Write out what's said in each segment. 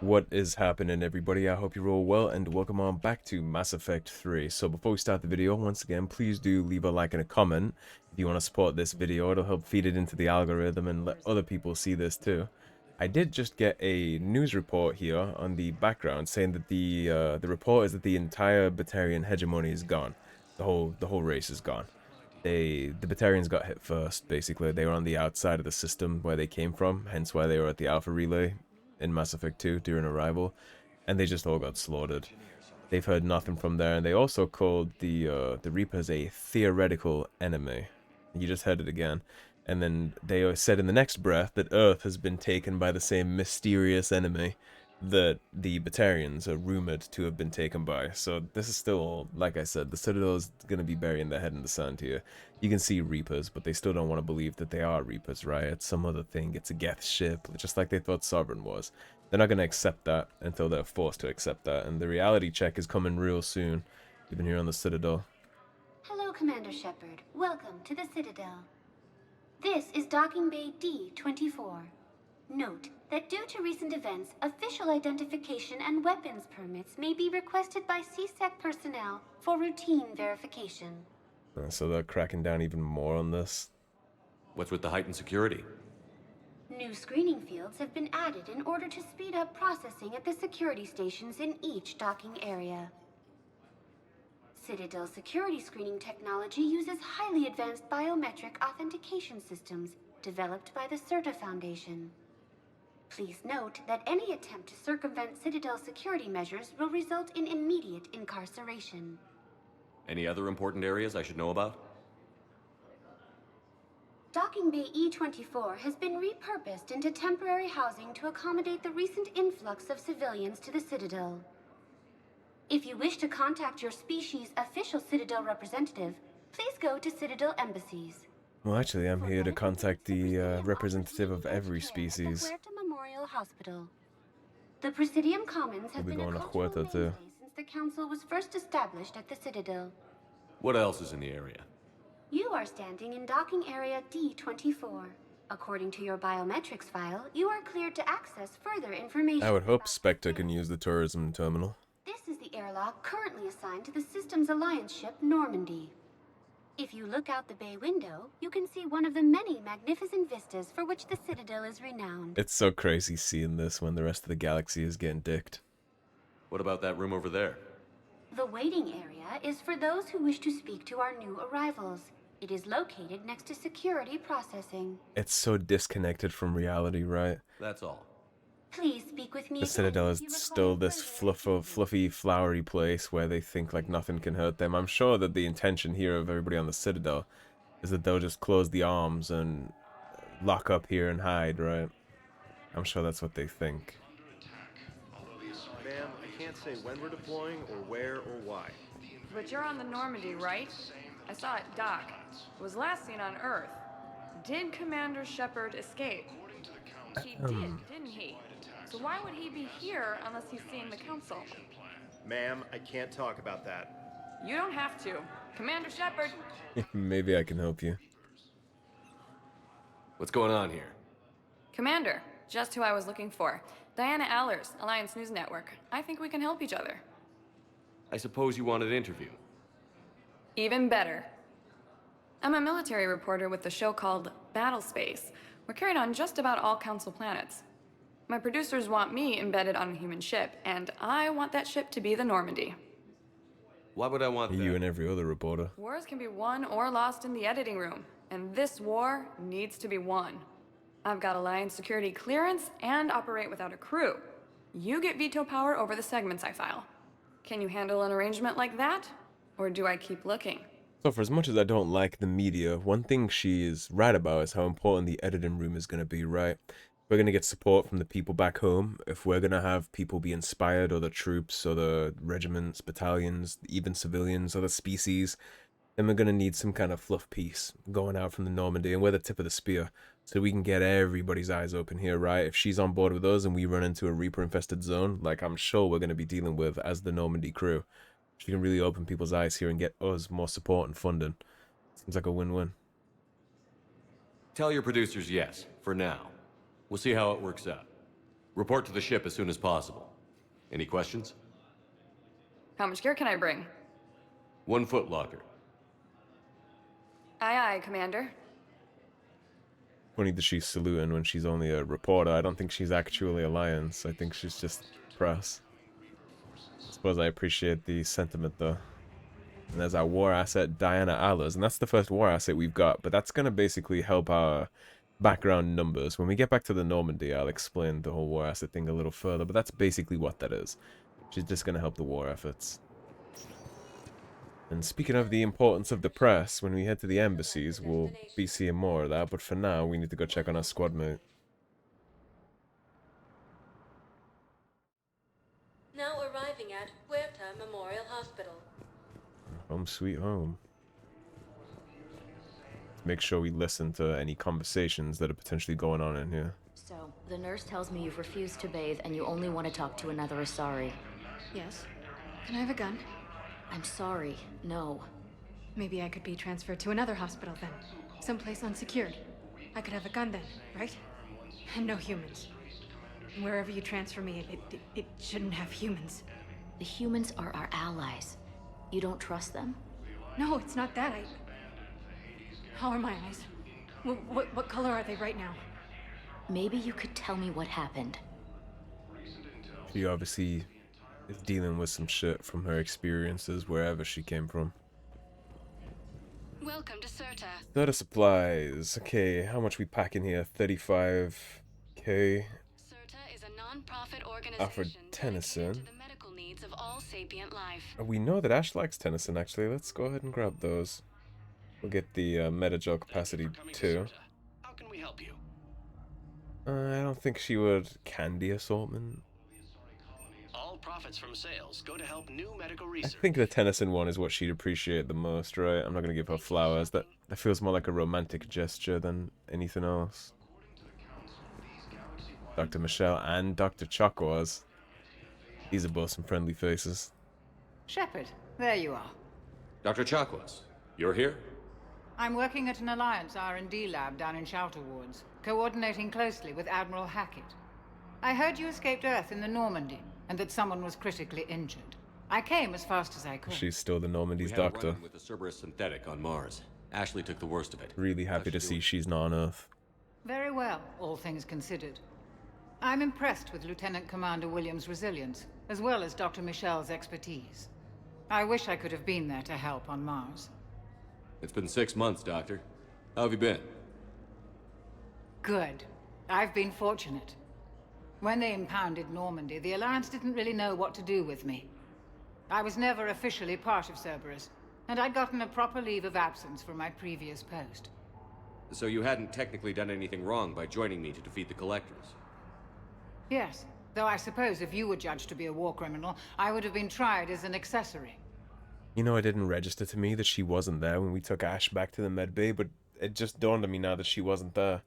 What is happening, everybody? I hope you're all well, and welcome on back to Mass Effect 3. So before we start the video, once again, please do leave a like and a comment if you want to support this video. It'll help feed it into the algorithm and let other people see this too. I did just get a news report here on the background saying that the report is that the entire Batarian hegemony is gone. The whole race is gone. The Batarians got hit first, basically. They were on the outside of the system where they came from, hence why they were at the Alpha Relay in Mass Effect 2 during arrival, and they just all got slaughtered. They've heard nothing from there, and they also called the Reapers a theoretical enemy. You just heard it again. And then they said in the next breath that Earth has been taken by the same mysterious enemy that the Batarians are rumored to have been taken by. So this is still, like I said, the Citadel is going to be burying their head in the sand here. You can see Reapers, but they still don't want to believe that they are Reapers, right? It's some other thing. It's a Geth ship, just like they thought Sovereign was. They're not going to accept that until they're forced to accept that, and the reality check is coming real soon, even here on the Citadel. Hello, Commander Shepard. Welcome to the Citadel. This is Docking Bay D-24. Note that due to recent events, official identification and weapons permits may be requested by CSEC personnel for routine verification. So they're cracking down even more on this. What's with the heightened security? New screening fields have been added in order to speed up processing at the security stations in each docking area. Citadel security screening technology uses highly advanced biometric authentication systems developed by the CERTA Foundation. Please note that any attempt to circumvent Citadel security measures will result in immediate incarceration. Any other important areas I should know about? Docking Bay E-24 has been repurposed into temporary housing to accommodate the recent influx of civilians to the Citadel. If you wish to contact your species' official Citadel representative, please go to Citadel Embassies. Well, actually, I'm here to contact the representative of every species. Memorial Hospital. The Presidium Commons have been a cultural mainstay since the Council was first established at the Citadel. What else is in the area? You are standing in docking area D-24. According to your biometrics file, you are cleared to access further information. I would hope Spectre can use the tourism terminal. This is the airlock currently assigned to the Systems Alliance ship Normandy. If you look out the bay window, you can see one of the many magnificent vistas for which the Citadel is renowned. It's so crazy seeing this when the rest of the galaxy is getting dicked. What about that room over there? The waiting area is for those who wish to speak to our new arrivals. It is located next to security processing. It's so disconnected from reality, right? That's all. Please speak with me. The Citadel is still this fluffy, flowery place where they think like nothing can hurt them. I'm sure that the intention here of everybody on the Citadel is that they'll just close the arms and lock up here and hide, right? I'm sure that's what they think. Ma'am, I can't say when we're deploying or where or why. But you're on the Normandy, right? I saw it dock. It was last seen on Earth. Did Commander Shepard escape? He did, didn't he? So why would he be here unless he's seeing the Council? Ma'am, I can't talk about that. You don't have to. Commander Shepard! Maybe I can help you. What's going on here? Commander, just who I was looking for. Diana Allers, Alliance News Network. I think we can help each other. I suppose you want an interview. Even better. I'm a military reporter with the show called Battle Space. We're carried on just about all Council planets. My producers want me embedded on a human ship, and I want that ship to be the Normandy. Why would I want that? You and every other reporter. Wars can be won or lost in the editing room, and this war needs to be won. I've got Alliance security clearance and operate without a crew. You get veto power over the segments I file. Can you handle an arrangement like that? Or do I keep looking? So for as much as I don't like the media, one thing she is right about is how important the editing room is going to be, right? We're going to get support from the people back home. If we're going to have people be inspired, or the troops, or the regiments, battalions, even civilians, or the species, then we're going to need some kind of fluff piece going out from the Normandy, and we're the tip of the spear, so we can get everybody's eyes open here, right? If she's on board with us and we run into a Reaper-infested zone, like I'm sure we're going to be dealing with as the Normandy crew, she can really open people's eyes here and get us more support and funding. Seems like a win-win. Tell your producers yes, for now. We'll see how it works out. Report to the ship as soon as possible. Any questions? How much gear can I bring? 1 foot locker. Aye, aye, Commander. Funny that she's saluting when she's only a reporter. I don't think she's actually Alliance. I think she's just press. I suppose I appreciate the sentiment though. And there's our war asset, Diana Allers. And that's the first war asset we've got. But that's going to basically help our background numbers. When we get back to the Normandy, I'll explain the whole war asset thing a little further. But that's basically what that is. She's just going to help the war efforts. And speaking of the importance of the press, when we head to the embassies, we'll be seeing more of that. But for now, we need to go check on our squad mate. Now arriving at Huerta Memorial Hospital. Home sweet home. Make sure we listen to any conversations that are potentially going on in here. So, the nurse tells me you've refused to bathe and you only want to talk to another Asari. Yes. Can I have a gun? I'm sorry, no. Maybe I could be transferred to another hospital then. Someplace unsecured. I could have a gun then, right? And no humans. Wherever you transfer me, it shouldn't have humans. The humans are our allies. You don't trust them? No, it's not that. How are my eyes? What color are they right now? Maybe you could tell me what happened. She obviously is dealing with some shit from her experiences wherever she came from. Welcome to Cirta. Data supplies. Okay, how much we pack in here? 35k. Cirta is a non-profit Offered organization Tennyson. dedicated to the medical needs of all sapient life. We know that Ash likes Tennyson, actually. Let's go ahead and grab those. We'll get the Metagel capacity too. How can we help you? I don't think she would. Candy assortment. All profits from sales go to help new medical I research. think the Tennyson one is what she'd appreciate the most, right? I'm not gonna give her flowers. That feels more like a romantic gesture than anything else. Dr. Michelle and Dr. Chakwas. These are both some friendly faces. Shepard, there you are. Dr. Chakwas, you're here? I'm working at an Alliance R&D lab down in Shelter Wards, coordinating closely with Admiral Hackett. I heard you escaped Earth in the Normandy, and that someone was critically injured. I came as fast as I could. She's still the Normandy's We had a doctor. run-in with the Cerberus synthetic on Mars. Ashley took the worst of it. Really happy to see she's not on Earth. Very well, all things considered. I'm impressed with Lieutenant Commander Williams' resilience, as well as Dr. Michelle's expertise. I wish I could have been there to help on Mars. It's been 6 months, Doctor. How have you been? Good. I've been fortunate. When they impounded Normandy, the Alliance didn't really know what to do with me. I was never officially part of Cerberus, and I'd gotten a proper leave of absence from my previous post. So you hadn't technically done anything wrong by joining me to defeat the Collectors? Yes, though I suppose if you were judged to be a war criminal, I would have been tried as an accessory. You know, it didn't register to me that she wasn't there when we took Ash back to the medbay, but it just dawned on me now that she wasn't there.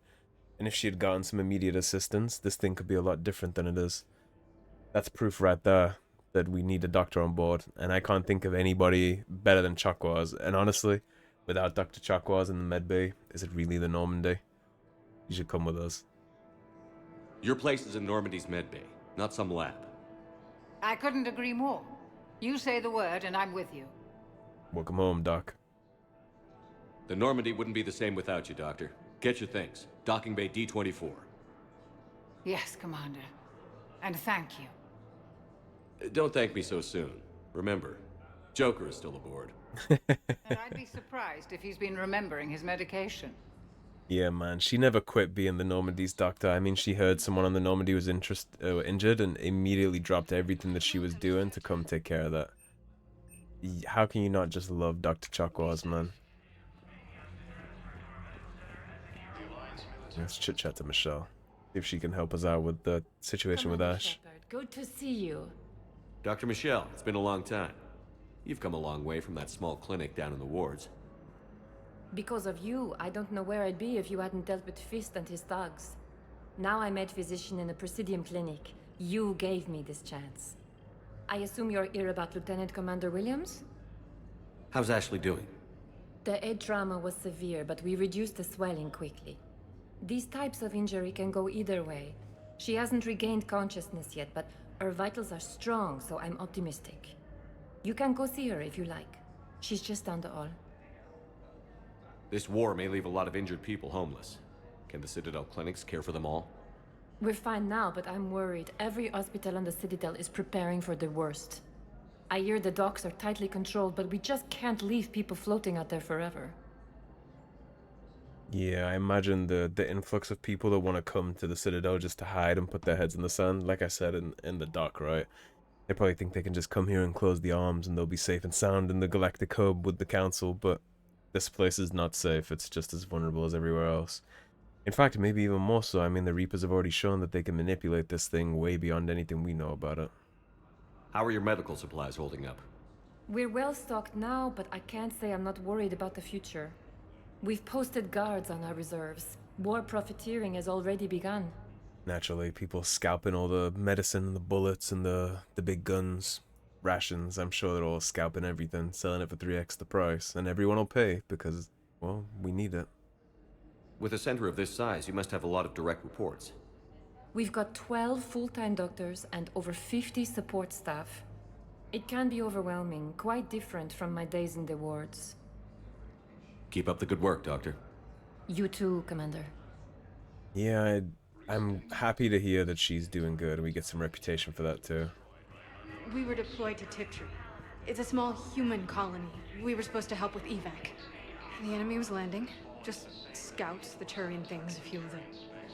And if she had gotten some immediate assistance, this thing could be a lot different than it is. That's proof right there that we need a doctor on board, and I can't think of anybody better than Chakwas. And honestly, without Dr. Chakwas in the medbay, is it really the Normandy? You should come with us. Your place is in Normandy's medbay, not some lab. I couldn't agree more. You say the word and I'm with you. Welcome home, Doc. The Normandy wouldn't be the same without you, Doctor. Get your things. Docking Bay D-24. Yes, Commander. And thank you. Don't thank me so soon. Remember, Joker is still aboard. And I'd be surprised if he's been remembering his medication. Yeah, man, she never quit being the Normandy's doctor. I mean, she heard someone on the Normandy was injured and immediately dropped everything that she was doing to come take care of that. How can you not just love Dr. Chakwas, man? Let's chit-chat to Michelle. See if she can help us out with the situation with Ash. Shepard, good to see you. Dr. Michelle, it's been a long time. You've come a long way from that small clinic down in the wards. Because of you, I don't know where I'd be if you hadn't dealt with Fist and his thugs. Now I'm head physician in a Presidium clinic. You gave me this chance. I assume you're here about Lieutenant Commander Williams? How's Ashley doing? The head trauma was severe, but we reduced the swelling quickly. These types of injury can go either way. She hasn't regained consciousness yet, but her vitals are strong, so I'm optimistic. You can go see her if you like. She's just down the hall. This war may leave a lot of injured people homeless. Can the Citadel clinics care for them all? We're fine now, but I'm worried. Every hospital on the Citadel is preparing for the worst. I hear the docks are tightly controlled, but we just can't leave people floating out there forever. Yeah, I imagine the influx of people that want to come to the Citadel just to hide and put their heads in the sand, like I said in the dock, right? They probably think they can just come here and close the arms and they'll be safe and sound in the Galactic Hub with the Council, but this place is not safe. It's just as vulnerable as everywhere else. In fact, maybe even more so. I mean, the Reapers have already shown that they can manipulate this thing way beyond anything we know about it. How are your medical supplies holding up? We're well stocked now, but I can't say I'm not worried about the future. We've posted guards on our reserves. War profiteering has already begun. Naturally, people scalping all the medicine and the bullets and the big guns, rations. I'm sure they're all scalping everything, selling it for 3x the price, and everyone will pay because, well, we need it. With a center of this size, you must have a lot of direct reports. We've got 12 full-time doctors and over 50 support staff. It can be overwhelming, quite different from my days in the wards. Keep up the good work, Doctor. You too, Commander. Yeah, I'm happy to hear that she's doing good, and we get some reputation for that too. We were deployed to Tiptree. It's a small human colony. We were supposed to help with evac. The enemy was landing. Just scouts, the Turian things, a few of the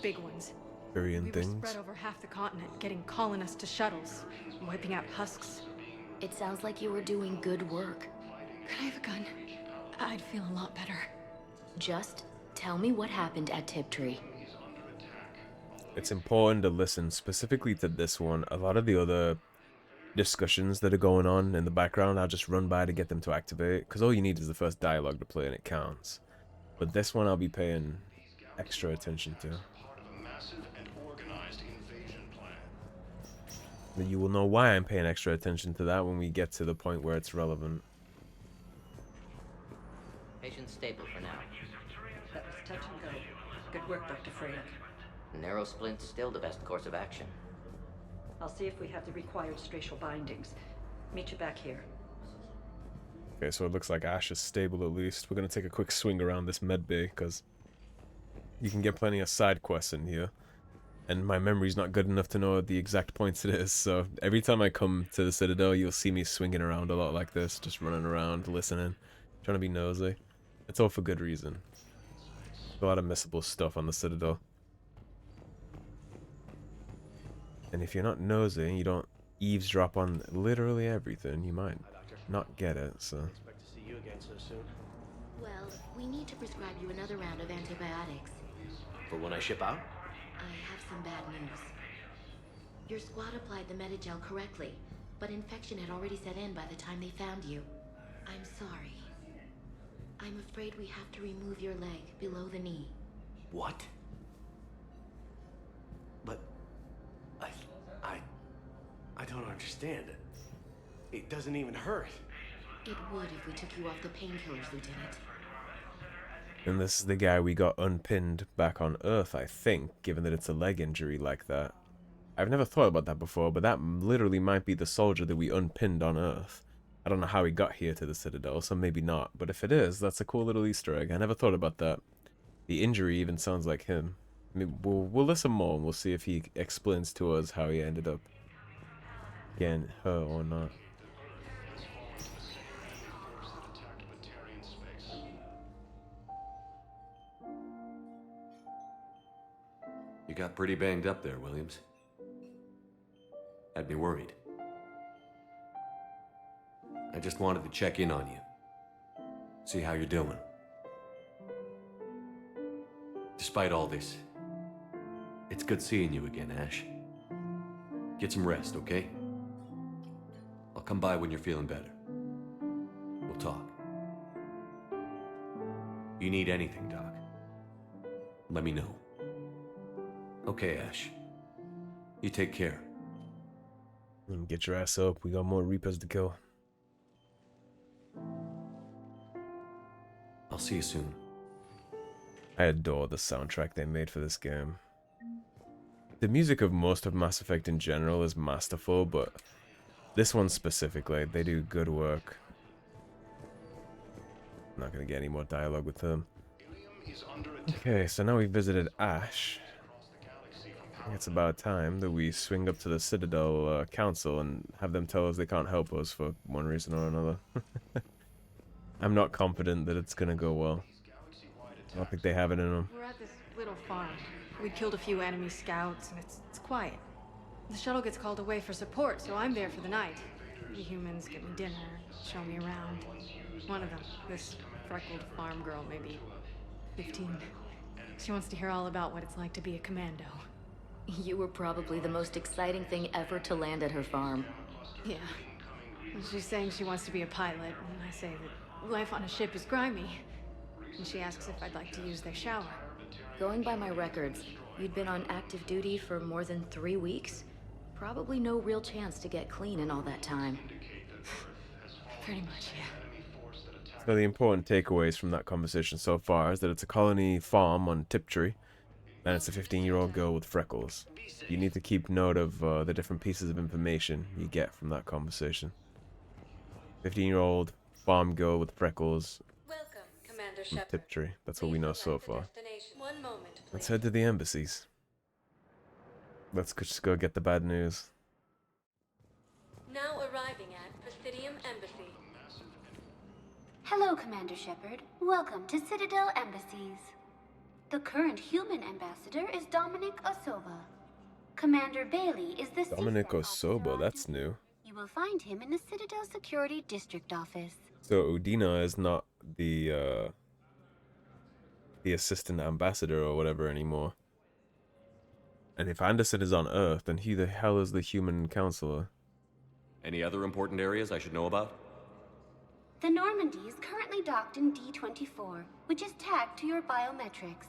big ones. Turian We were things? spread over half the continent, getting colonists to shuttles, wiping out husks. It sounds like you were doing good work. Could I have a gun? I'd feel a lot better. Just tell me what happened at Tiptree. It's important to listen specifically to this one. A lot of the other discussions that are going on in the background, I'll just run by to get them to activate, because all you need is the first dialogue to play and it counts. But this one I'll be paying extra attention to. But you will know why I'm paying extra attention to that when we get to the point where it's relevant. Patient stable for now. That was touch and go. Good work, Dr. Freya. Narrow splint's still the best course of action. I'll see if we have the required stracial bindings. Meet you back here. Okay, so it looks like Ash is stable at least. We're going to take a quick swing around this med bay, because you can get plenty of side quests in here. And my memory's not good enough to know the exact points it is, so every time I come to the Citadel, you'll see me swinging around a lot like this, just running around, listening, trying to be nosy. It's all for good reason. A lot of missable stuff on the Citadel. And if you're not nosy and you don't eavesdrop on literally everything, you might not get it, so... Expect to see you again so soon. Well, we need to prescribe you another round of antibiotics. For when I ship out? I have some bad news. Your squad applied the Metagel correctly, but infection had already set in by the time they found you. I'm sorry. I'm afraid we have to remove your leg below the knee. What? But... I don't understand. It doesn't even hurt. It would if we took you off the painkillers, Lieutenant. And this is the guy we got unpinned back on Earth, I think, given that it's a leg injury like that. I've never thought about that before, but that literally might be the soldier that we unpinned on Earth. I don't know how he got here to the Citadel, so maybe not. But if it is, that's a cool little Easter egg. I never thought about that. The injury even sounds like him. I mean, we'll listen more and we'll see if he explains to us how he ended up getting hurt or not. You got pretty banged up there, Williams. Had me worried. I just wanted to check in on you. See how you're doing. Despite all this, it's good seeing you again, Ash. Get some rest, okay? I'll come by when you're feeling better. We'll talk. You need anything, Doc, let me know. Okay, Ash. You take care. Get your ass up. We got more Reapers to kill. I'll see you soon. I adore the soundtrack they made for this game. The music of most of Mass Effect in general is masterful, but this one specifically, they do good work. I'm not gonna get any more dialogue with them. Okay, so now we visited Ash. I think it's about time that we swing up to the Citadel Council and have them tell us they can't help us for one reason or another. I'm not confident that it's gonna go well. I don't think they have it in them. We're at this little farm. We killed a few enemy scouts, and it's quiet. The shuttle gets called away for support, so I'm there for the night. The humans get me dinner, show me around. One of them, this freckled farm girl, maybe 15. She wants to hear all about what it's like to be a commando. You were probably the most exciting thing ever to land at her farm. Yeah. And she's saying she wants to be a pilot, and I say that life on a ship is grimy. And she asks if I'd like to use their shower. Going by my records, you'd been on active duty for more than 3 weeks. Probably no real chance to get clean in all that time. Pretty much, yeah. So the important takeaways from that conversation so far is that it's a colony farm on Tiptree, and it's a 15-year-old girl with freckles. You need to keep note of the different pieces of information you get from that conversation. 15-year-old farm girl with freckles. Welcome, Commander From Shepard. Tiptree. That's what we know so far. One moment, please. Let's head to the embassies. Let's just go get the bad news. Now arriving at Citadel Embassy. Hello, Commander Shepard. Welcome to Citadel Embassies. The current human ambassador is Dominic Osoba. Commander Bailey is the Dominic CSEC Osoba, officer that's new. You will find him in the Citadel Security District Office. So Udina is not the assistant ambassador or whatever anymore. And if Anderson is on Earth, then who the hell is the human counselor? Any other important areas I should know about? The Normandy is currently docked in D-24, which is tagged to your biometrics.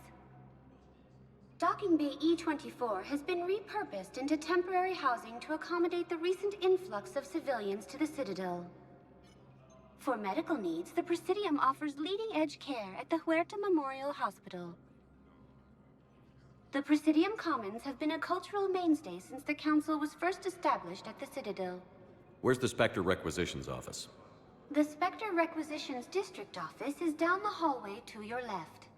Docking Bay E-24 has been repurposed into temporary housing to accommodate the recent influx of civilians to the Citadel. For medical needs, the Presidium offers leading-edge care at the Huerta Memorial Hospital. The Presidium Commons have been a cultural mainstay since the Council was first established at the Citadel. Where's the Spectre Requisitions Office? The Spectre Requisitions District Office is down the hallway to your left.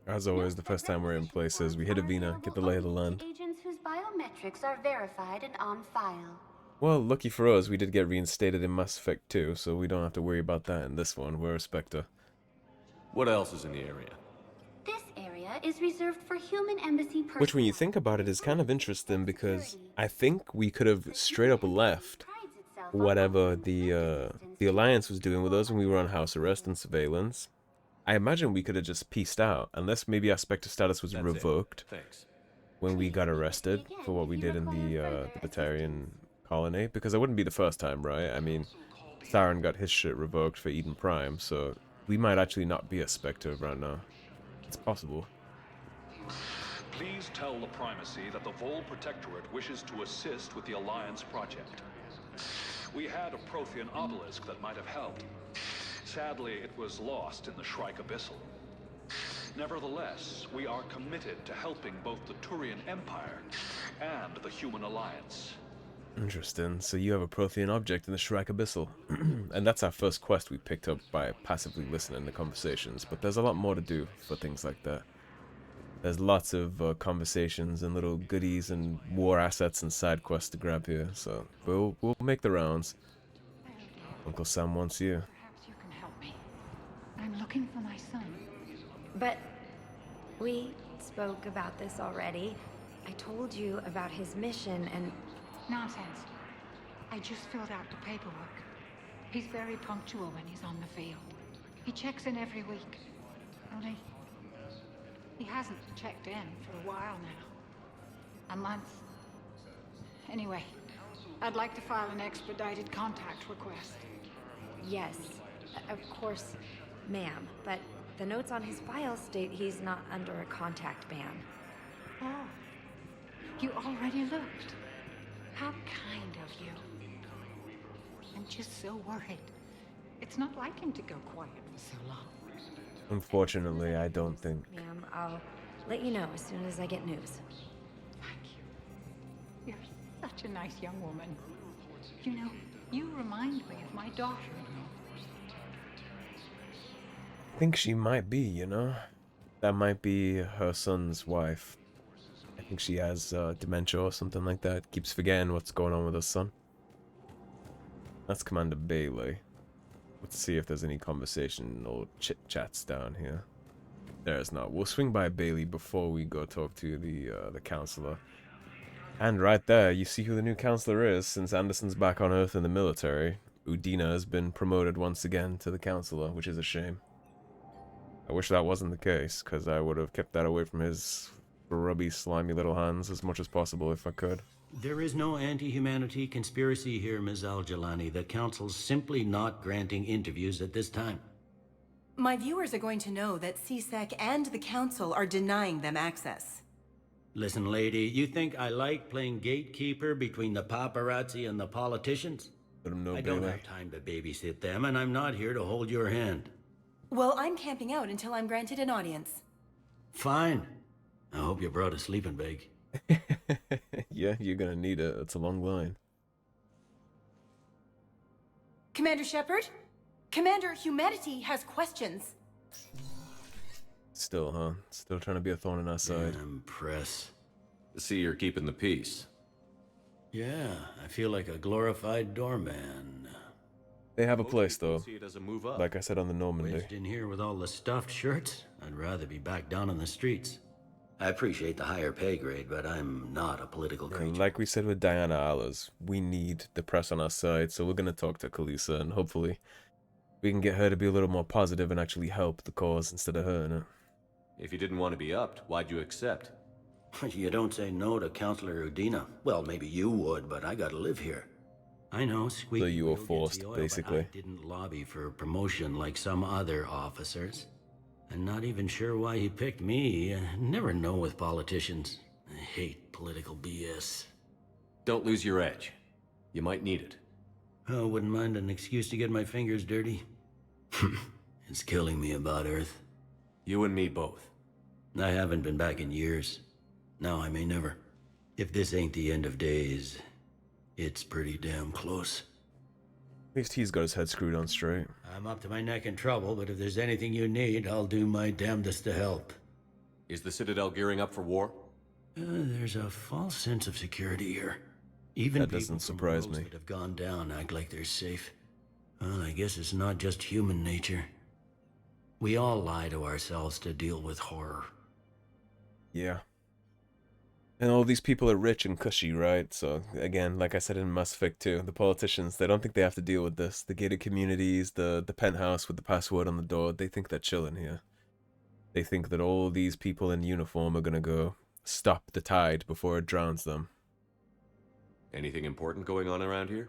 As always, the first time we're in places, we hit Avina, get the lay of the land. Agents whose biometrics are verified and on file. Well, lucky for us, we did get reinstated in Mass Effect 2, so we don't have to worry about that in this one. We're a Spectre. What else is in the area? This area is reserved for human embassy personnel. Which, when you think about it, is kind of interesting because I think we could have straight up left whatever the Alliance was doing with us when we were on house arrest and surveillance. I imagine we could have just pieced out, unless maybe our Spectre status was revoked when we got arrested for what we did in the Batarian colony, because it wouldn't be the first time, right? I mean, Theron got his shit revoked for Eden Prime, so we might actually not be a Spectre right now. It's possible. Please tell the Primacy that the Vol Protectorate wishes to assist with the Alliance project. We had a Prothean obelisk that might have helped. Sadly, it was lost in the Shrike Abyssal. Nevertheless, we are committed to helping both the Turian Empire and the Human Alliance. Interesting. So you have a Prothean object in the Shrike Abyssal. And that's our first quest we picked up by passively listening to conversations. But there's a lot more to do for things like that. There's lots of conversations and little goodies and war assets and side quests to grab here. So we'll make the rounds. Uncle Sam wants you. Perhaps you can help me. I'm looking for my son. But we spoke about this already. I told you about his mission and... Nonsense. I just filled out the paperwork. He's very punctual when he's on the field. He checks in every week. Only... he hasn't checked in for a while now. A month. Anyway, I'd like to file an expedited contact request. Yes, of course, ma'am. But the notes on his file state he's not under a contact ban. Oh. You already looked. How kind of you. I'm just so worried. It's not like him to go quiet for so long. Unfortunately, I don't think. Ma'am, I'll let you know as soon as I get news. Thank you. such a nice young woman. You know, you remind me of my daughter. I think she might be, you know? That might be her son's wife. I think she has dementia or something like that. Keeps forgetting what's going on with her son. That's Commander Bailey. Let's see if there's any conversation or chit-chats down here. There's not. We'll swing by Bailey before we go talk to the counselor. And right there, you see who the new counselor is. Since Anderson's back on Earth in the military, Udina has been promoted once again to the counselor, which is a shame. I wish that wasn't the case, because I would have kept that away from his grubby, slimy little hands as much as possible if I could. There is no anti-humanity conspiracy here, Ms. Al-Jilani. The Council's simply not granting interviews at this time. My viewers are going to know that CSEC and the Council are denying them access. Listen, lady, you think I like playing gatekeeper between the paparazzi and the politicians? Let them know, I don't have time to babysit them, and I'm not here to hold your hand. Well, I'm camping out until I'm granted an audience. Fine. I hope you brought a sleeping bag. Yeah, you're gonna need it. It's a long line. Commander Shepard? Commander, humanity has questions. Still, huh? Still trying to be a thorn in our side. Impress. See, you're keeping the peace. Yeah, I feel like a glorified doorman. They have a place, though. See it as a move up. Like I said on the Normandy. Wedged in here with all the stuffed shirts? I'd rather be back down on the streets. I appreciate the higher pay grade, but I'm not a political creature. Like we said with Diana Allers, we need the press on our side, so we're gonna talk to Kalisa, and hopefully we can get her to be a little more positive and actually help the cause instead of hurting it. If you didn't want to be upped, why'd you accept? You don't say no to Counselor Udina. Well, maybe you would, but I gotta live here. I know, squeak. So you were forced, basically. I didn't lobby for promotion like some other officers. I'm not even sure why he picked me. I never know with politicians. I hate political BS. Don't lose your edge. You might need it. Oh, wouldn't mind an excuse to get my fingers dirty. It's killing me about Earth. You and me both. I haven't been back in years. Now I may never. If this ain't the end of days, it's pretty damn close. At least he's got his head screwed on straight. I'm up to my neck in trouble, but if there's anything you need, I'll do my damnedest to help. Is the Citadel gearing up for war? There's a false sense of security here. Even that doesn't surprise me. That have gone down act like they're safe. Well, I guess it's not just human nature. We all lie to ourselves to deal with horror. Yeah. And all these people are rich and cushy, right? So, again, like I said in Mass Effect 2, the politicians, they don't think they have to deal with this. The gated communities, the penthouse with the password on the door, they think they're chilling here. They think that all these people in uniform are gonna go stop the tide before it drowns them. Anything important going on around here?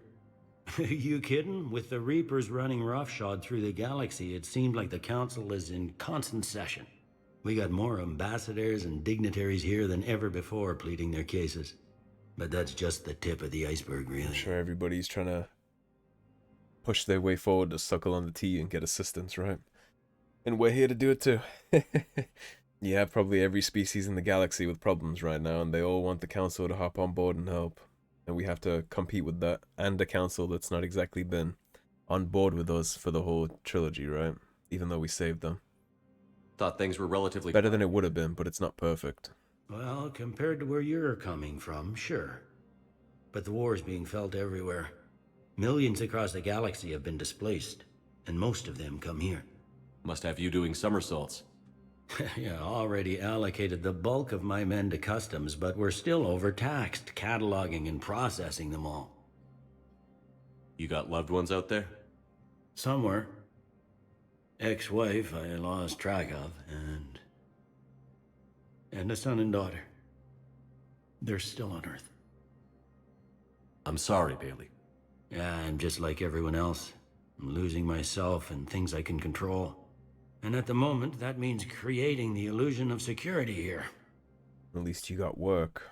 You kidding? With the Reapers running roughshod through the galaxy, it seemed like the Council is in constant session. We got more ambassadors and dignitaries here than ever before pleading their cases. But that's just the tip of the iceberg, really. I'm sure everybody's trying to push their way forward to suckle on the tea and get assistance, right? And we're here to do it too. You have probably every species in the galaxy with problems right now, and they all want the Council to hop on board and help. And we have to compete with that, and a Council that's not exactly been on board with us for the whole trilogy, right? Even though we saved them. Thought things were relatively better than it would have been, but it's not perfect. Well, compared to where you're coming from, sure. But the war is being felt everywhere. Millions across the galaxy have been displaced, and most of them come here. Must have you doing somersaults. Yeah, already allocated the bulk of my men to customs, but we're still overtaxed, cataloging and processing them all. You got loved ones out there? Somewhere. Ex-wife I lost track of, and a son and daughter. They're still on Earth. I'm sorry, Bailey. Yeah, I'm just like everyone else. I'm losing myself and things I can control. And at the moment, that means creating the illusion of security here. At least you got work.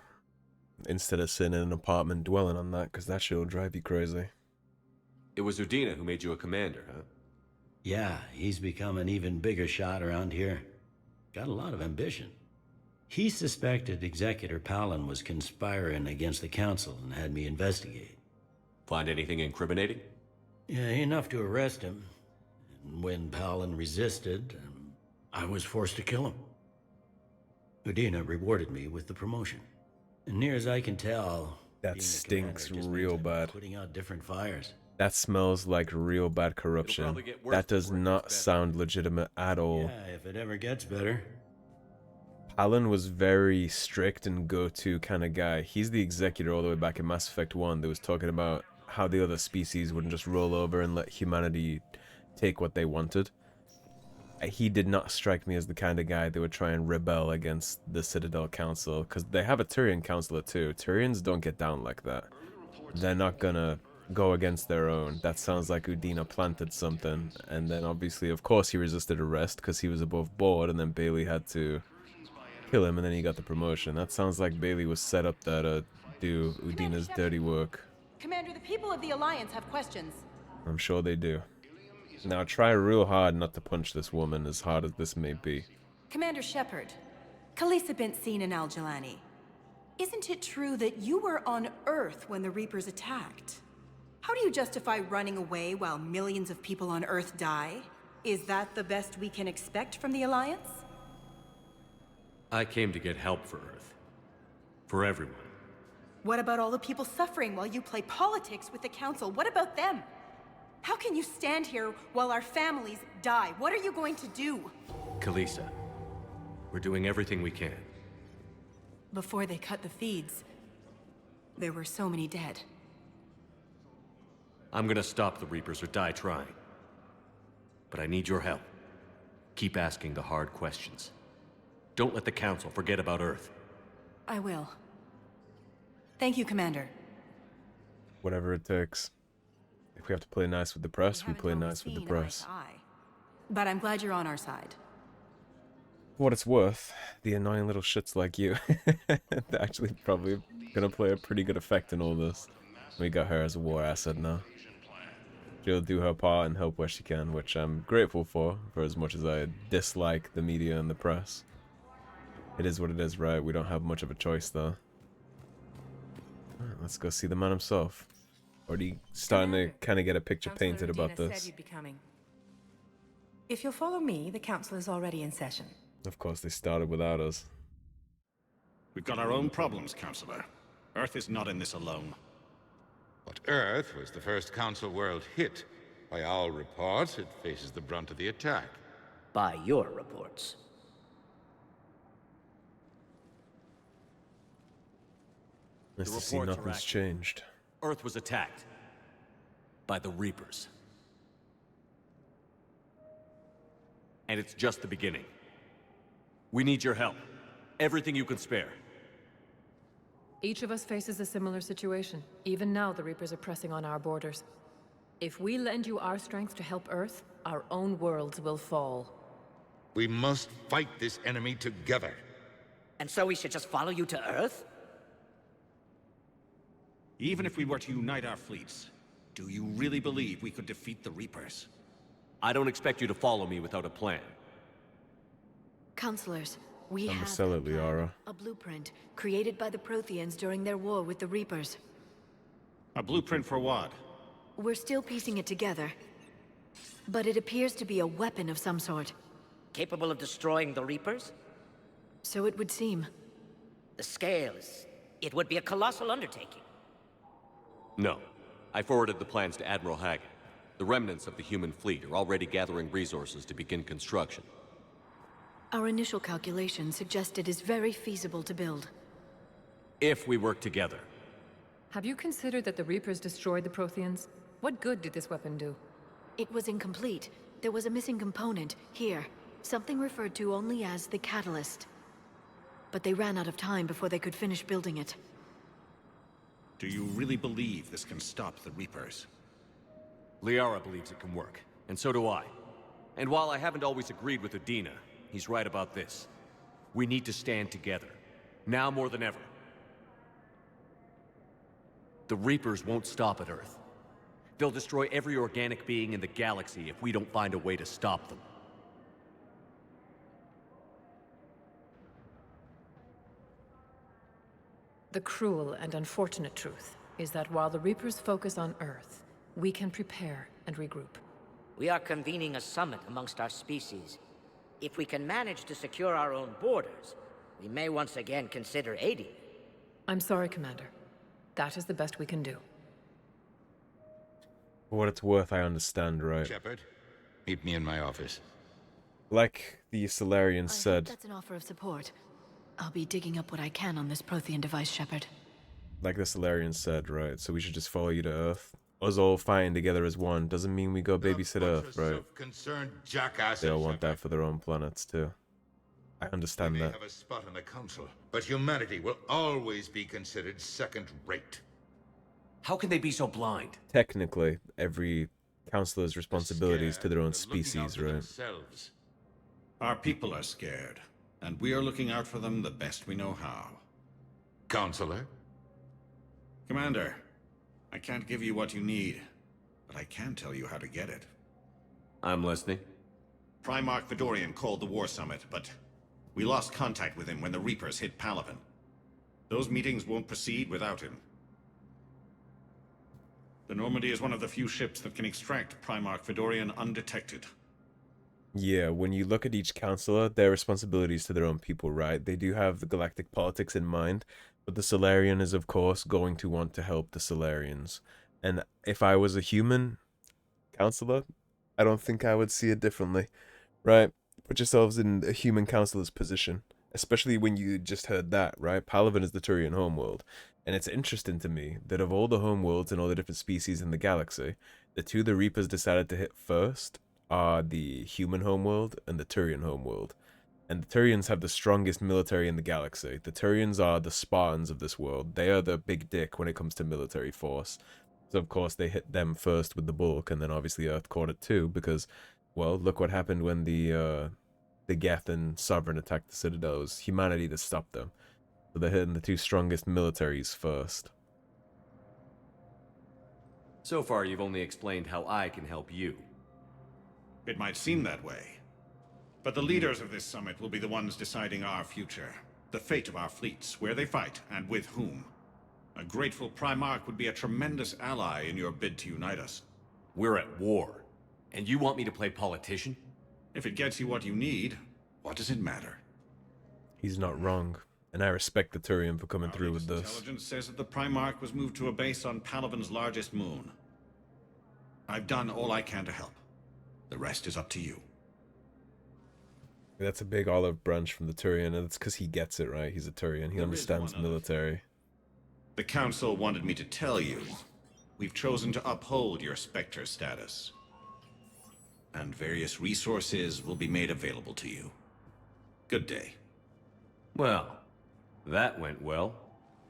Instead of sitting in an apartment dwelling on that, because that shit will drive you crazy. It was Udina who made you a commander, huh? Yeah, he's become an even bigger shot around here. Got a lot of ambition. He suspected Executor Palin was conspiring against the Council and had me investigate. Find anything incriminating? Yeah, enough to arrest him. And when Palin resisted, I was forced to kill him. Udina rewarded me with the promotion. And near as I can tell, that stinks real bad. Putting out different fires. That smells like real bad corruption. That does not sound legitimate at all. Yeah, if it ever gets better. Palin was very strict and go-to kind of guy. He's the executor all the way back in Mass Effect 1 that was talking about how the other species wouldn't just roll over and let humanity take what they wanted. He did not strike me as the kind of guy that would try and rebel against the Citadel Council, because they have a Turian counselor too. Turians don't get down like that. They're not gonna go against their own. That sounds like Udina planted something, and then obviously, of course, he resisted arrest because he was above board, and then Bailey had to kill him, and then he got the promotion. That sounds like Bailey was set up there to do Udina's dirty work. Commander, the people of the Alliance have questions. I'm sure they do. Now try real hard not to punch this woman, as hard as this may be. Commander Shepard, Khaleesi bint seen in Al-Jilani. Isn't it true that you were on Earth when the Reapers attacked? How do you justify running away while millions of people on Earth die? Is that the best we can expect from the Alliance? I came to get help for Earth. For everyone. What about all the people suffering while you play politics with the Council? What about them? How can you stand here while our families die? What are you going to do? Khaleesi, we're doing everything we can. Before they cut the feeds, there were so many dead. I'm gonna stop the Reapers or die trying. But I need your help. Keep asking the hard questions. Don't let the Council forget about Earth. I will. Thank you, Commander. Whatever it takes. If we have to play nice with the press, we play nice with the press. But I'm glad you're on our side. For what it's worth, the annoying little shits like you, they're actually probably gonna play a pretty good effect in all this. We got her as a war asset now. She'll do her part and help where she can, which I'm grateful for as much as I dislike the media and the press. It is what it is, right? We don't have much of a choice, though. Alright, let's go see the man himself. Already starting to kind of get a picture painted about this. Said you'd be coming. If you'll follow me, the council is already in session. Of course, they started without us. We've got our own problems, Counselor. Earth is not in this alone. But Earth was the first Council world hit. By our reports, it faces the brunt of the attack. By your reports. Nice to see nothing's changed. Earth was attacked by the Reapers. And it's just the beginning. We need your help. Everything you can spare. Each of us faces a similar situation. Even now, the Reapers are pressing on our borders. If we lend you our strength to help Earth, our own worlds will fall. We must fight this enemy together. And so we should just follow you to Earth? Even if we were to unite our fleets, do you really believe we could defeat the Reapers? I don't expect you to follow me without a plan. Counselors, we I'm have sell it, Liara. a blueprint created by the Protheans during their war with the Reapers. A blueprint for what? We're still piecing it together, but it appears to be a weapon of some sort. Capable of destroying the Reapers? So it would seem. The scales. It would be a colossal undertaking. No. I forwarded the plans to Admiral Hagen. The remnants of the human fleet are already gathering resources to begin construction. Our initial calculations suggest it is very feasible to build. If we work together. Have you considered that the Reapers destroyed the Protheans? What good did this weapon do? It was incomplete. There was a missing component, here. Something referred to only as the catalyst. But they ran out of time before they could finish building it. Do you really believe this can stop the Reapers? Liara believes it can work, and so do I. And while I haven't always agreed with Udina, he's right about this. We need to stand together. Now more than ever. The Reapers won't stop at Earth. They'll destroy every organic being in the galaxy if we don't find a way to stop them. The cruel and unfortunate truth is that while the Reapers focus on Earth, we can prepare and regroup. We are convening a summit amongst our species. If we can manage to secure our own borders, we may once again consider aiding. I'm sorry, Commander. That is the best we can do. For what it's worth, I understand, right? Shepard, meet me in my office. Like the Solarians said, That's an offer of support. I'll be digging up what I can on this Prothean device, Shepard. like the Solarians said, right? So we should just follow you to Earth. Us all fighting together as one doesn't mean we go babysit Earth, right? Concerned jackass. They all want that for their own planets too. I understand we may that. have a spot in the council, but humanity will always be considered second-rate. How can they be so blind? Technically, every councilor's responsibilities to their own species, right? Themselves. Our people are scared, and we are looking out for them the best we know how. Counselor? Commander, I can't give you what you need, but I can tell you how to get it. I'm listening. Primarch Fedorian called the War Summit, but we lost contact with him when the Reapers hit Palaven. Those meetings won't proceed without him. The Normandy is one of the few ships that can extract Primarch Fedorian undetected. Yeah, when you look at each counselor, their responsibilities to their own people, right? They do have the galactic politics in mind, but the Solarian is, of course, going to want to help the Solarians. And if I was a human counselor, I don't think I would see it differently, right? Put yourselves in a human counselor's position, especially when you just heard that, right? Palaven is the Turian homeworld. And it's interesting to me that of all the homeworlds and all the different species in the galaxy, the two the Reapers decided to hit first are the human homeworld and the Turian homeworld. And the Turians have the strongest military in the galaxy. The Turians are the Spartans of this world. They are the big dick when it comes to military force. So of course they hit them first with the bulk, and then obviously Earth caught it too, because, well, look what happened when the Geth and Sovereign attacked the Citadel. It was humanity that stopped them. So they're hitting the two strongest militaries first. So far, you've only explained how I can help you. It might seem that way, but the leaders of this summit will be the ones deciding our future, the fate of our fleets, where they fight, and with whom. A grateful Primarch would be a tremendous ally in your bid to unite us. We're at war, and you want me to play politician? If it gets you what you need, what does it matter? He's not wrong, and I respect the Turian for coming through with this. Intelligence says that the Primarch was moved to a base on Palaven's largest moon. I've done all I can to help. The rest is up to you. That's a big olive branch from the Turian, and it's because he gets it, right? He's a Turian. He understands military. The Council wanted me to tell you, we've chosen to uphold your Spectre status. And various resources will be made available to you. Good day. Well, that went well.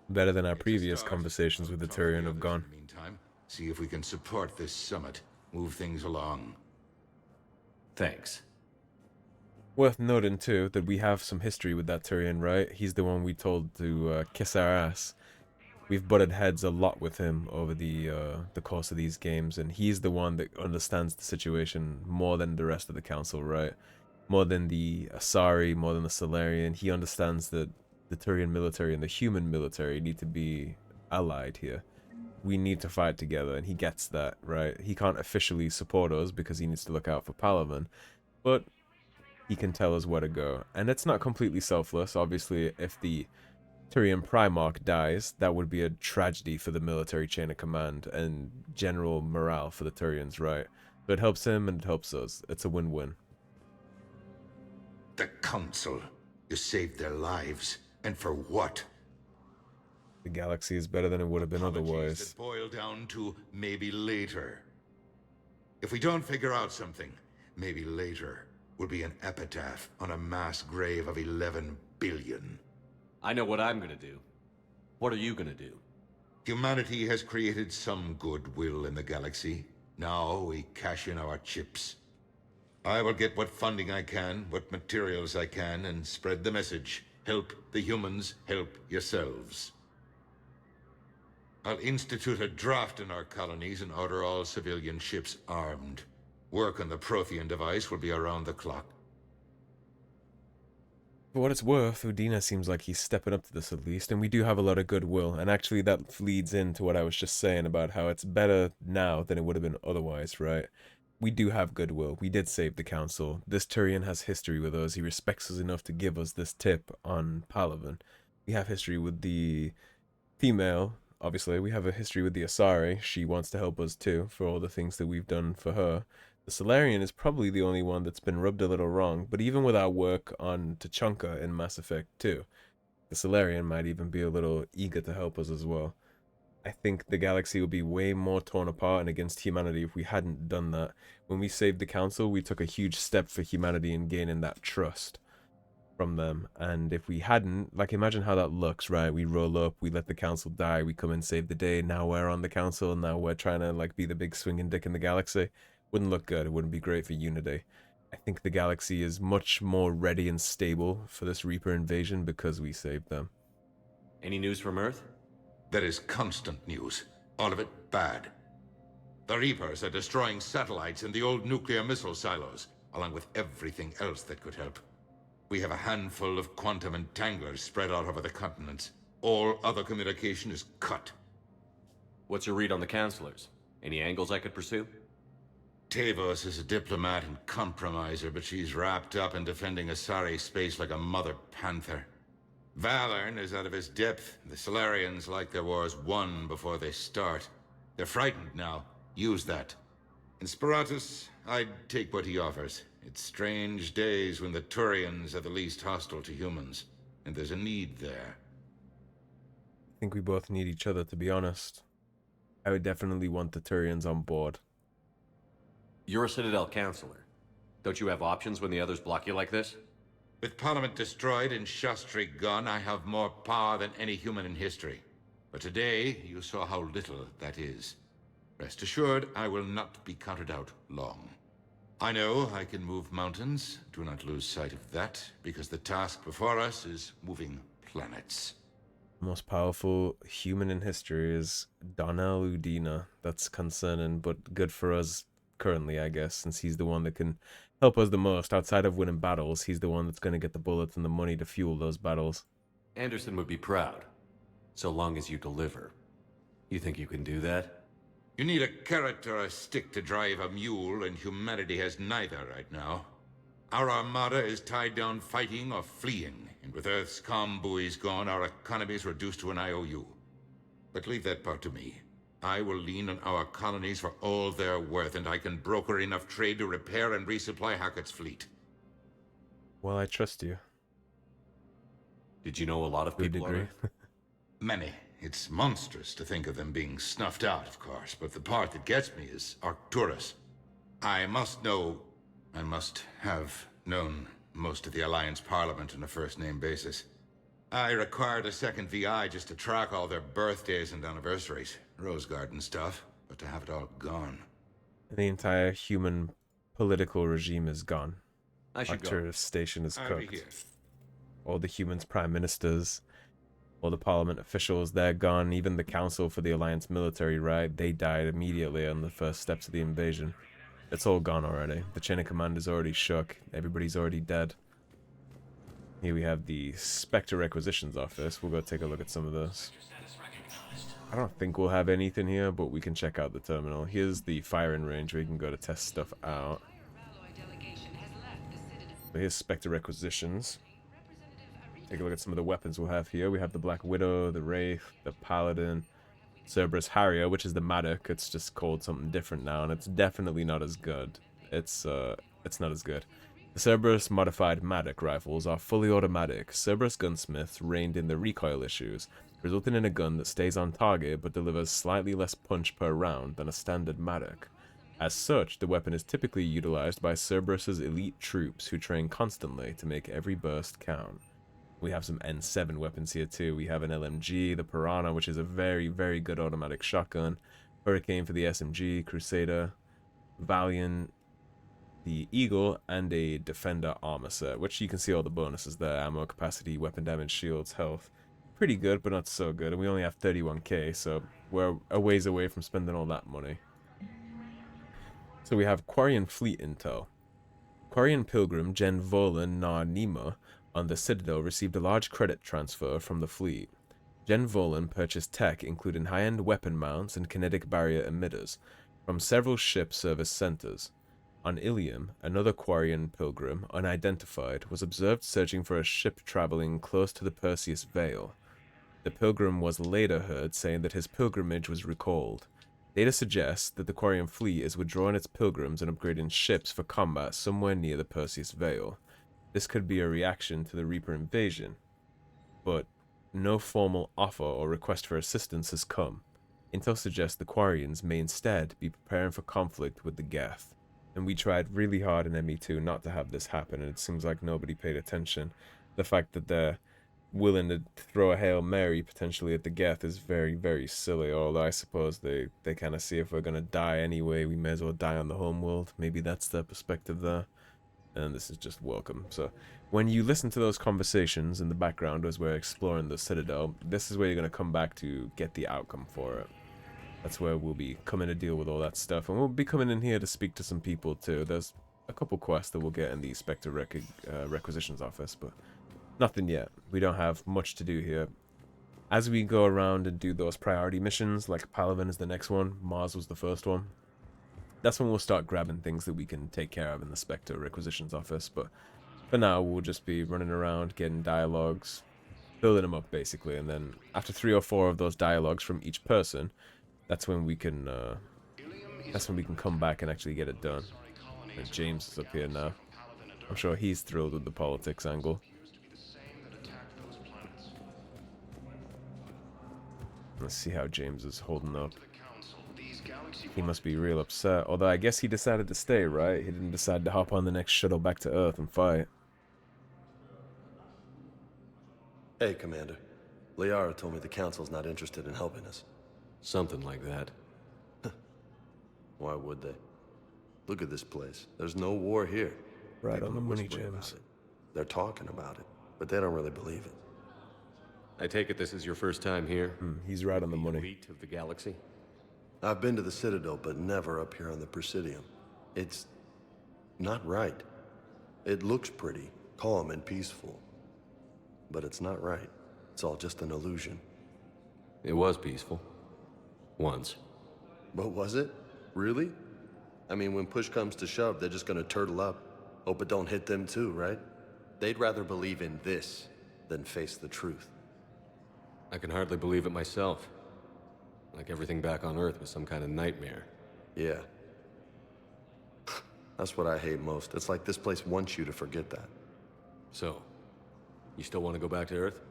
Better than our previous conversations with the Turian have gone. Meantime, see if we can support this summit, move things along. Thanks. Worth noting, too, that we have some history with that Turian, right? He's the one we told to kiss our ass. We've butted heads a lot with him over the course of these games, and he's the one that understands the situation more than the rest of the Council, right? More than the Asari, more than the Solarian. He understands that the Turian military and the human military need to be allied here. We need to fight together, and he gets that, right? He can't officially support us because he needs to look out for Palaven, but he can tell us where to go. And it's not completely selfless. Obviously, if the Turian Primarch dies, that would be a tragedy for the military chain of command and general morale for the Turians, right? So it helps him and it helps us. It's a win-win. The Council. You saved their lives. And for what? The galaxy is better than it would have been otherwise. That boil down to maybe later. If we don't figure out something, maybe later will be an epitaph on a mass grave of 11 billion. I know what I'm gonna do. What are you gonna do? Humanity has created some goodwill in the galaxy. Now we cash in our chips. I will get what funding I can, what materials I can, and spread the message. Help the humans, help yourselves. I'll institute a draft in our colonies and order all civilian ships armed. Work on the Prothean device will be around the clock. For what it's worth, Udina seems like he's stepping up to this at least, and we do have a lot of goodwill, and actually that leads into what I was just saying about how it's better now than it would have been otherwise, right? We do have goodwill. We did save the council. This Turian has history with us. He respects us enough to give us this tip on Palaven. We have history with the female, obviously. We have a history with the Asari. She wants to help us too, for all the things that we've done for her. The Solarian is probably the only one that's been rubbed a little wrong, but even with our work on Tachanka in Mass Effect 2, the Solarian might even be a little eager to help us as well. I think the galaxy would be way more torn apart and against humanity if we hadn't done that. When we saved the Council, we took a huge step for humanity in gaining that trust from them. And if we hadn't, like, imagine how that looks, right? We roll up, we let the Council die, we come and save the day, now we're on the Council, and now we're trying to, like, be the big swinging dick in the galaxy. Wouldn't look good. It wouldn't be great for unity. I think the galaxy is much more ready and stable for this Reaper invasion because we saved them. Any news from Earth? There is constant news. All of it bad. The Reapers are destroying satellites in the old nuclear missile silos, along with everything else that could help. We have a handful of quantum entanglers spread out over the continents. All other communication is cut. What's your read on the Counselors? Any angles I could pursue? Tavos is a diplomat and compromiser, but she's wrapped up in defending Asari space like a mother panther. Valorn is out of his depth. The Solarians like their wars won before they start. They're frightened now. Use that. Inspiratus, I'd take what he offers. It's strange days when the Turians are the least hostile to humans, and there's a need there. I think we both need each other, to be honest. I would definitely want the Turians on board. You're a Citadel Counselor. Don't you have options when the others block you like this? With Parliament destroyed and Shastri gone, I have more power than any human in history. But today, you saw how little that is. Rest assured, I will not be counted out long. I know I can move mountains. Do not lose sight of that, because the task before us is moving planets. The most powerful human in history is Donnell Udina. That's concerning, but good for us currently, I guess, since he's the one that can help us the most. Outside of winning battles, he's the one that's going to get the bullets and the money to fuel those battles. Anderson would be proud, so long as you deliver. You think you can do that? You need a carrot or a stick to drive a mule, and humanity has neither right now. Our armada is tied down fighting or fleeing, and with Earth's comm buoys gone, our economy is reduced to an IOU. But leave that part to me. I will lean on our colonies for all they're worth, and I can broker enough trade to repair and resupply Hackett's fleet. Well, I trust you. Did you know a lot of people on Earth? Many. It's monstrous to think of them being snuffed out, of course, but the part that gets me is Arcturus. I must have known most of the Alliance Parliament on a first-name basis. I required a second VI just to track all their birthdays and anniversaries. Rose Garden stuff, but to have it all gone. The entire human political regime is gone. I should go. Arcturus station is I'll be cooked. here. All the humans' prime ministers, all the parliament officials, they're gone. Even the council for the Alliance military, right? They died immediately on the first steps of the invasion. It's all gone already. The chain of command is already shook. Everybody's already dead. Here we have the Spectre Requisitions Office. We'll go take a look at some of those. I don't think we'll have anything here, but we can check out the terminal. Here's the firing range where you can go to test stuff out. So here's Spectre Requisitions. Take a look at some of the weapons we'll have here. We have the Black Widow, the Wraith, the Paladin, Cerberus Harrier, which is the Madoc. It's just called something different now, and it's definitely not as good. It's not as good. The Cerberus modified Madoc rifles are fully automatic Cerberus gunsmiths reined in the recoil issues, resulting in a gun that stays on target but delivers slightly less punch per round than a standard Madoc. As such, the weapon is typically utilized by Cerberus's elite troops who train constantly to make every burst count. We have some N7 weapons here too. We have an LMG, the Piranha, which is a very, very good automatic shotgun, Hurricane for the SMG, Crusader, Valiant, the Eagle, and a Defender armor set, which you can see all the bonuses there: ammo capacity, weapon damage, shields, health. Pretty good, but not so good, and we only have 31k, so we're a ways away from spending all that money. So we have Quarian Fleet Intel. Quarian Pilgrim, Gen Volan, Nar Nima on the Citadel received a large credit transfer from the fleet. Jen Volan purchased tech including high-end weapon mounts and kinetic barrier emitters from several ship service centers. On Ilium, another Quarian pilgrim, unidentified, was observed searching for a ship traveling close to the Perseus Veil. The pilgrim was later heard saying that his pilgrimage was recalled. Data suggests that the Quarian fleet is withdrawing its pilgrims and upgrading ships for combat somewhere near the Perseus Veil. This could be a reaction to the Reaper invasion, but no formal offer or request for assistance has come. Intel suggests the Quarians may instead be preparing for conflict with the Geth. And we tried really hard in ME2 not to have this happen, and it seems like nobody paid attention. The fact that they're willing to throw a Hail Mary potentially at the Geth is very, very silly, although I suppose they kind of see if we're going to die anyway, we may as well die on the home world. Maybe that's their perspective there. And this is just welcome. So when you listen to those conversations in the background as we're exploring the Citadel, this is where you're going to come back to get the outcome for it. That's where we'll be coming to deal with all that stuff. And we'll be coming in here to speak to some people too. There's a couple quests that we'll get in the Spectre Requisitions Office, but nothing yet. We don't have much to do here. As we go around and do those priority missions, like Palaven is the next one, Mars was the first one, that's when we'll start grabbing things that we can take care of in the Spectre Requisitions Office. But for now, we'll just be running around, getting dialogues, building them up basically, and then after 3 or 4 of those dialogues from each person, that's when we can come back and actually get it done. And James is up here now. I'm sure he's thrilled with the politics angle. Let's see how James is holding up. He must be real upset. Although I guess he decided to stay, right? He didn't decide to hop on the next shuttle back to Earth and fight. Hey, Commander. Liara told me the Council's not interested in helping us. Something like that. Why would they? Look at this place. There's no war here. Right on the money, whisper about James. it. They're talking about it, but they don't really believe it. I take it this is your first time here? He's right on the money. Elite of the galaxy? I've been to the Citadel, but never up here on the Presidium. It's not right. It looks pretty, calm and peaceful. But it's not right. It's all just an illusion. It was peaceful. Once. But was it? Really? I mean, when push comes to shove, they're just gonna turtle up. Hope it don't hit them too, right? They'd rather believe in this than face the truth. I can hardly believe it myself. Like everything back on Earth was some kind of nightmare. Yeah. That's what I hate most. It's like this place wants you to forget that. So, you still want to go back to Earth?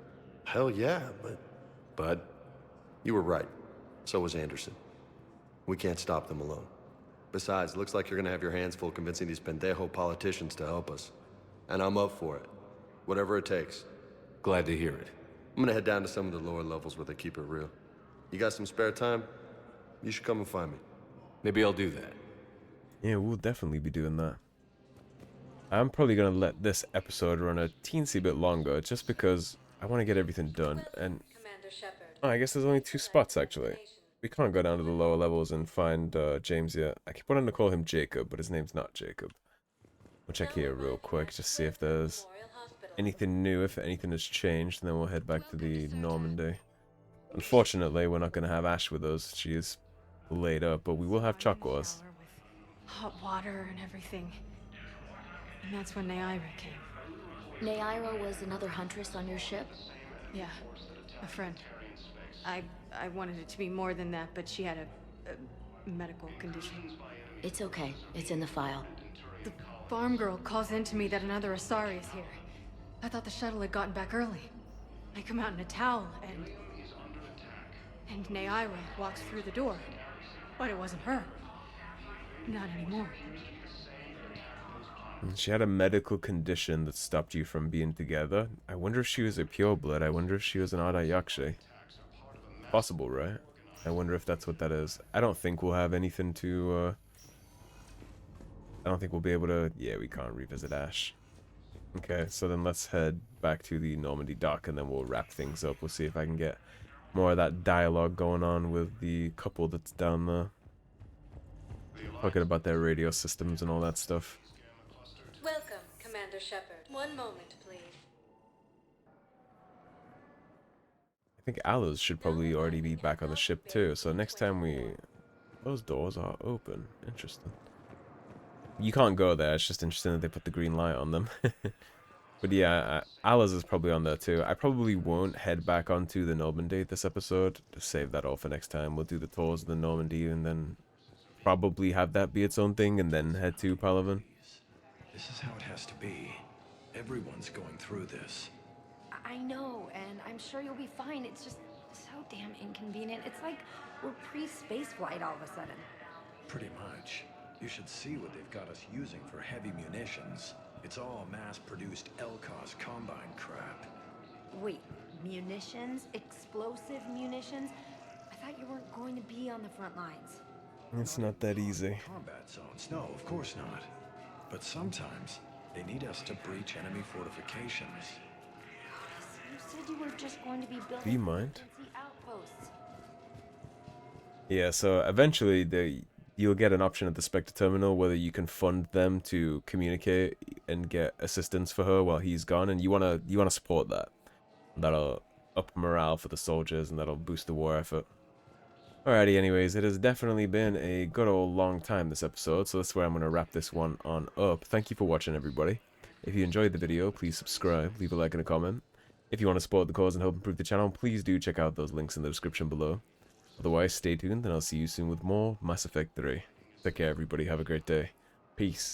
Hell yeah, but... But? You were right. So was Anderson. We can't stop them alone. Besides, looks like you're gonna have your hands full convincing these pendejo politicians to help us. And I'm up for it. Whatever it takes. Glad to hear it. I'm gonna head down to some of the lower levels where they keep it real. You got some spare time? You should come and find me. Maybe I'll do that. Yeah, we'll definitely be doing that. I'm probably going to let this episode run a teensy bit longer, just because I want to get everything done. And oh, I guess there's only 2 spots, actually. We can't go down to the lower levels and find James yet. I keep wanting to call him Jacob, but his name's not Jacob. We'll check here real quick, just see if there's anything new, if anything has changed, and then we'll head back to the Normandy. Unfortunately, we're not going to have Ash with us. She is laid up, but we will have Chakwas. Hot water and everything. And that's when Naira came. Naira was another huntress on your ship? Yeah, a friend. I wanted it to be more than that, but she had a medical condition. It's okay. It's in the file. The farm girl calls in to me that another Asari is here. I thought the shuttle had gotten back early. I come out in a towel, and Naira walks through the door. But it wasn't her. Not anymore. She had a medical condition that stopped you from being together. I wonder if she was a pureblood. I wonder if she was an Adayakshe. Possible, right? I wonder if that's what that is. I don't think we'll have anything to, I don't think we'll be able to... Yeah, we can't revisit Ash. Okay, so then let's head back to the Normandy dock, and then we'll wrap things up. We'll see if I can get more of that dialogue going on with the couple that's down there. Talking about their radio systems and all that stuff. Welcome, Commander Shepard. One moment, please. think Allah's should probably already be back on the ship too. So next time we... Those doors are open. Interesting. You can't go there. It's just interesting that they put the green light on them. But yeah, Allah's is probably on there too. I probably won't head back onto the Normandy this episode. Just save that all for next time. We'll do the tours of the Normandy and then probably have that be its own thing and then head to Palaven. This is how it has to be. Everyone's going through this. I know, and I'm sure you'll be fine. It's just so damn inconvenient. It's like we're pre-space flight all of a sudden. Pretty much. You should see what they've got us using for heavy munitions. It's all mass-produced LCOS Combine crap. Wait, munitions? Explosive munitions? I thought you weren't going to be on the front lines. It's not that easy. Combat zones? No, of course not. But sometimes they need us to breach enemy fortifications. You said you were just going to be building Do you mind? outposts. Yeah, so eventually you'll get an option at the Spectre terminal whether you can fund them to communicate and get assistance for her while he's gone, and you wanna support that. That'll up morale for the soldiers and that'll boost the war effort. Alrighty, anyways, it has definitely been a good old long time this episode, so that's where I'm going to wrap this one on up. Thank you for watching, everybody. If you enjoyed the video, please subscribe, leave a like and a comment. If you want to support the cause and help improve the channel, please do check out those links in the description below. Otherwise, stay tuned and I'll see you soon with more Mass Effect 3. Take care, everybody. Have a great day. Peace.